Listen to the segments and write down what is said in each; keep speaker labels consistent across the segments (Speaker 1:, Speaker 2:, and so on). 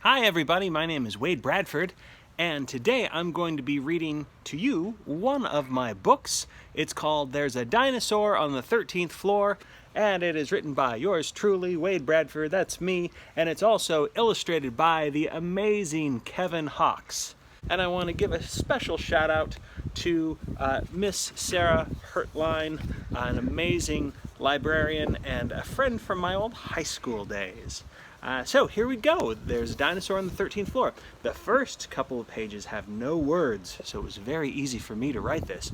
Speaker 1: Hi everybody, my name is Wade Bradford, and today I'm going to be reading to you one of my books. It's called There's a Dinosaur on the 13th Floor, and it is written by yours truly, Wade Bradford, that's me, and it's also illustrated by the amazing Kevin Hawks. And I want to give a special shout out to Miss Sarah Hertline, an amazing librarian and a friend from my old high school days. So here we go. There's a dinosaur on the 13th floor. The first couple of pages have no words, so it was very easy for me to write this.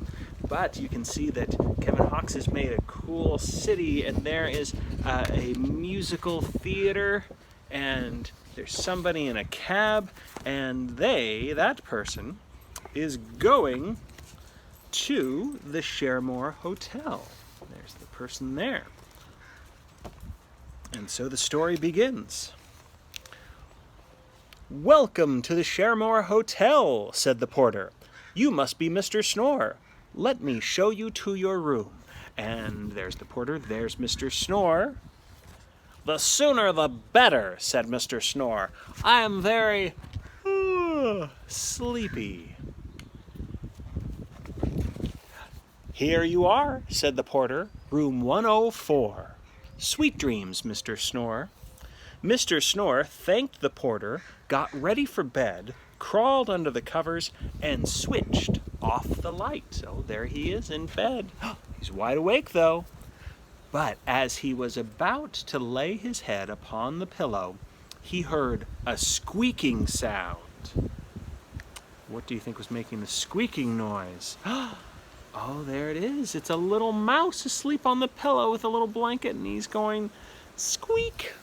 Speaker 1: But you can see that Kevin Hawks has made a cool city, and there is a musical theater, and there's somebody in a cab, and that person, is going to the Sharemore Hotel. There's the person there. And so the story begins. "Welcome to the Sharemore Hotel," said the porter. "You must be Mr. Snore. Let me show you to your room." And there's the porter, there's Mr. Snore. "The sooner the better," said Mr. Snore. "I am very sleepy." "Here you are," said the porter, "room 104. Sweet dreams, Mr. Snore." Mr. Snore thanked the porter, got ready for bed, crawled under the covers, and switched off the light. Oh, there he is in bed. He's wide awake, though. But as he was about to lay his head upon the pillow, he heard a squeaking sound. What do you think was making the squeaking noise? Oh, there it is. It's a little mouse asleep on the pillow with a little blanket, and he's going, squeak.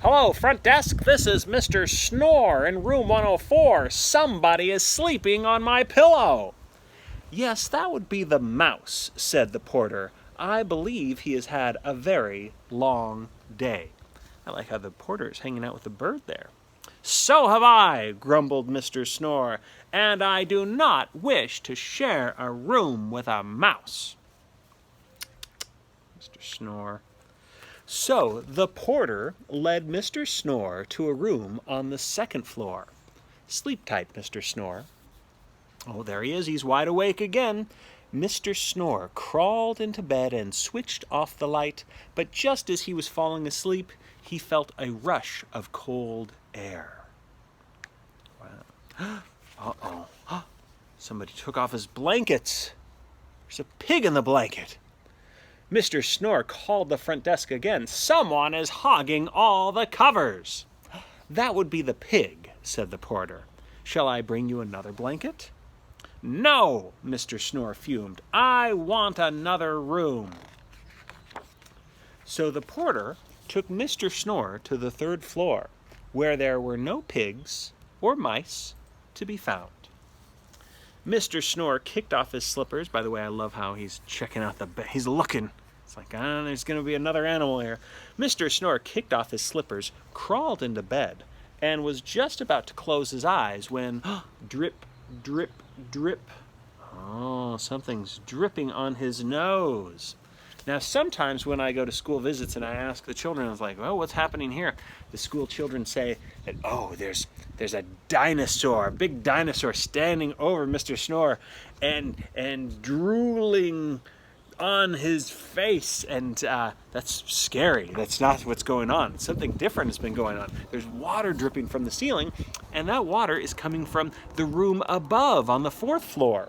Speaker 1: "Hello, front desk. This is Mr. Snore in room 104. Somebody is sleeping on my pillow." "Yes, that would be the mouse," said the porter. "I believe he has had a very long day." I like how the porter is hanging out with the bird there. "So have I," grumbled Mr. Snore, "and I do not wish to share a room with a mouse." Mr. Snore. So the porter led Mr. Snore to a room on the second floor. "Sleep tight, Mr. Snore." Oh, there he is. He's wide awake again. Mr. Snore crawled into bed and switched off the light, but just as he was falling asleep, he felt a rush of cold air. Wow. Uh-oh. Somebody took off his blankets. There's a pig in the blanket. Mr. Snore called the front desk again. "Someone is hogging all the covers." "That would be the pig," said the porter. "Shall I bring you another blanket?" "No," Mr. Snore fumed. "I want another room." So the porter took Mr. Snore to the third floor, where there were no pigs or mice to be found. Mr. Snore kicked off his slippers. By the way, I love how he's checking out the bed. He's looking. It's like, there's going to be another animal here. Mr. Snore kicked off his slippers, crawled into bed, and was just about to close his eyes when drip, drip, drip. Oh, something's dripping on his nose. Now, sometimes when I go to school visits and I ask the children, I was like, "Oh, what's happening here?" The school children say that, "Oh, there's a dinosaur, a big dinosaur standing over Mr. Snore and drooling on his face." And that's scary. That's not what's going on. Something different has been going on. There's water dripping from the ceiling, and that water is coming from the room above on the fourth floor.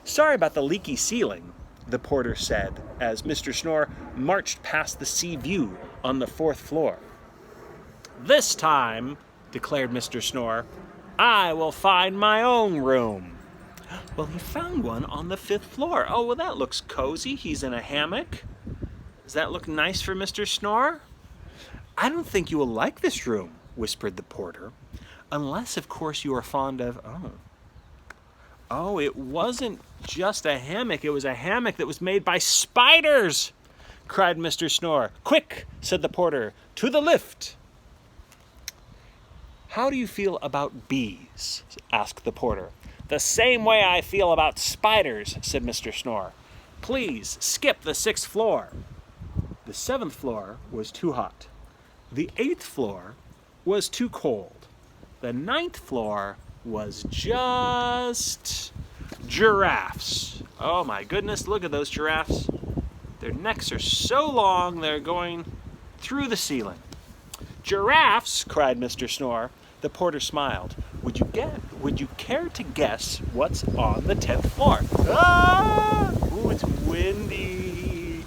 Speaker 1: "Sorry about the leaky ceiling," the porter said, as Mr. Snore marched past the sea view on the fourth floor. "This time," declared Mr. Snore, "I will find my own room." Well, he found one on the fifth floor. Oh, well, that looks cozy. He's in a hammock. Does that look nice for Mr. Snore? "I don't think you will like this room," whispered the porter, "unless, of course, you are fond of..." Oh, it wasn't just a hammock. It was a hammock that was made by spiders, cried Mr. Snore. "Quick," said the porter, "to the lift." "How do you feel about bees?" asked the porter. "The same way I feel about spiders," said Mr. Snore. "Please skip the 6th floor." The 7th floor was too hot. The 8th floor was too cold. The 9th floor was just giraffes. Oh my goodness, look at those giraffes. Their necks are so long, they're going through the ceiling. Giraffes, cried Mr. Snore. The porter smiled. Would you care to guess what's on the 10th floor? Ah! Ooh, it's windy.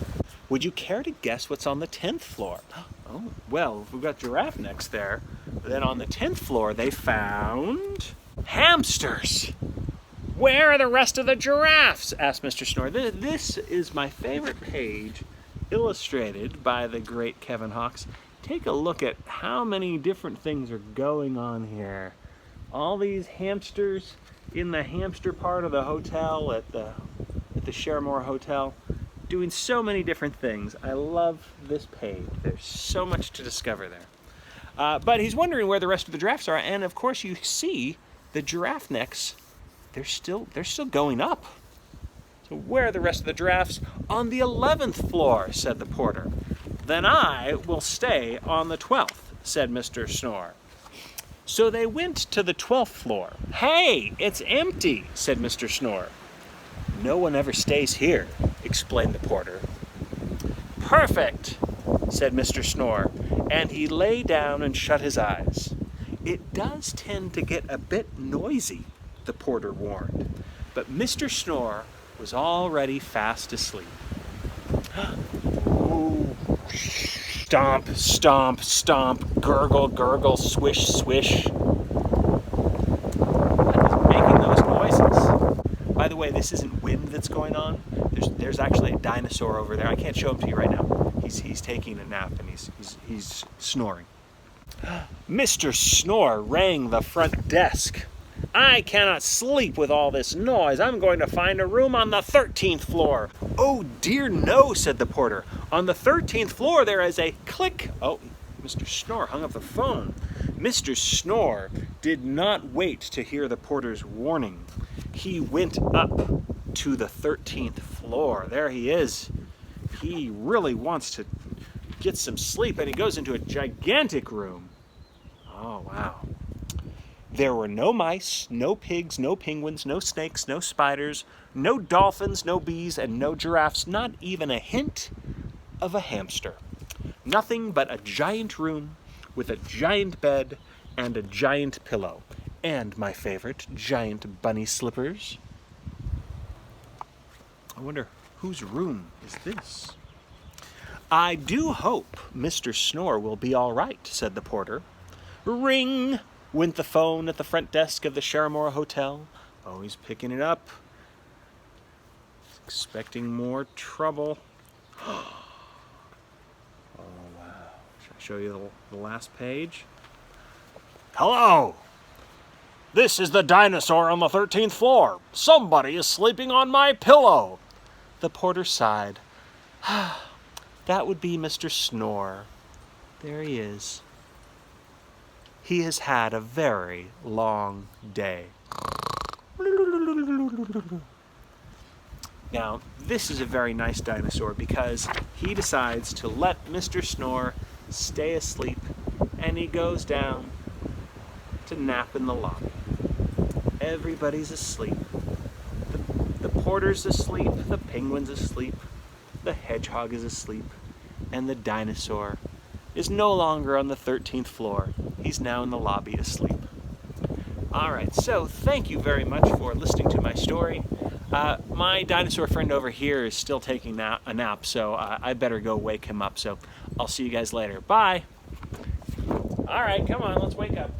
Speaker 1: Would you care to guess what's on the 10th floor? Oh, well, if we've got giraffe necks there, then on the 10th floor they found hamsters. Where are the rest of the giraffes? Asked Mr. Snore. This is my favorite page, illustrated by the great Kevin Hawks. Take a look at how many different things are going on here. All these hamsters in the hamster part of the hotel at the Sharemoor Hotel, doing so many different things. I love this page. There's so much to discover there. But he's wondering where the rest of the giraffes are, and of course you see the giraffe necks. They're still going up. So where are the rest of the giraffes? On the 11th floor, said the porter. Then I will stay on the 12th, said Mr. Snore. So they went to the 12th floor. Hey, it's empty, said Mr. Snore. No one ever stays here, explained the porter. Perfect, said Mr. Snore, and he lay down and shut his eyes. It does tend to get a bit noisy, the porter warned, but Mr. Snore was already fast asleep. Ooh. Stomp, stomp, stomp, gurgle, gurgle, swish, swish. What is making those noises? By the way, this isn't wind that's going on. There's actually a dinosaur over there. I can't show him to you right now. He's taking a nap and he's snoring. Mr. Snore rang the front desk. I cannot sleep with all this noise. I'm going to find a room on the 13th floor. Oh dear no, said the porter. On the 13th floor there is a click. Oh, Mr. Snore hung up the phone. Mr. Snore did not wait to hear the porter's warning. He went up to the 13th floor. There he is. He really wants to get some sleep, and he goes into a gigantic room. Oh, wow. There were no mice, no pigs, no penguins, no snakes, no spiders, no dolphins, no bees, and no giraffes, not even a hint of a hamster. Nothing but a giant room with a giant bed and a giant pillow. And my favorite, giant bunny slippers. I wonder whose room is this? I do hope Mr. Snore will be all right, said the porter. Ring! Went the phone at the front desk of the Sharemoor Hotel. Oh, he's picking it up. He's expecting more trouble. Oh, wow. Should I show you the last page? Hello! This is the dinosaur on the 13th floor. Somebody is sleeping on my pillow. The porter sighed. That would be Mr. Snore. There he is. He has had a very long day. Now, this is a very nice dinosaur because he decides to let Mr. Snore stay asleep, and he goes down to nap in the lobby. Everybody's asleep. The porter's asleep, the penguin's asleep, the hedgehog is asleep, and the dinosaur is no longer on the 13th floor. He's now in the lobby asleep. All right, so thank you very much for listening to my story. My dinosaur friend over here is still taking a nap, so I better go wake him up. So I'll see you guys later. Bye. All right, come on, let's wake up.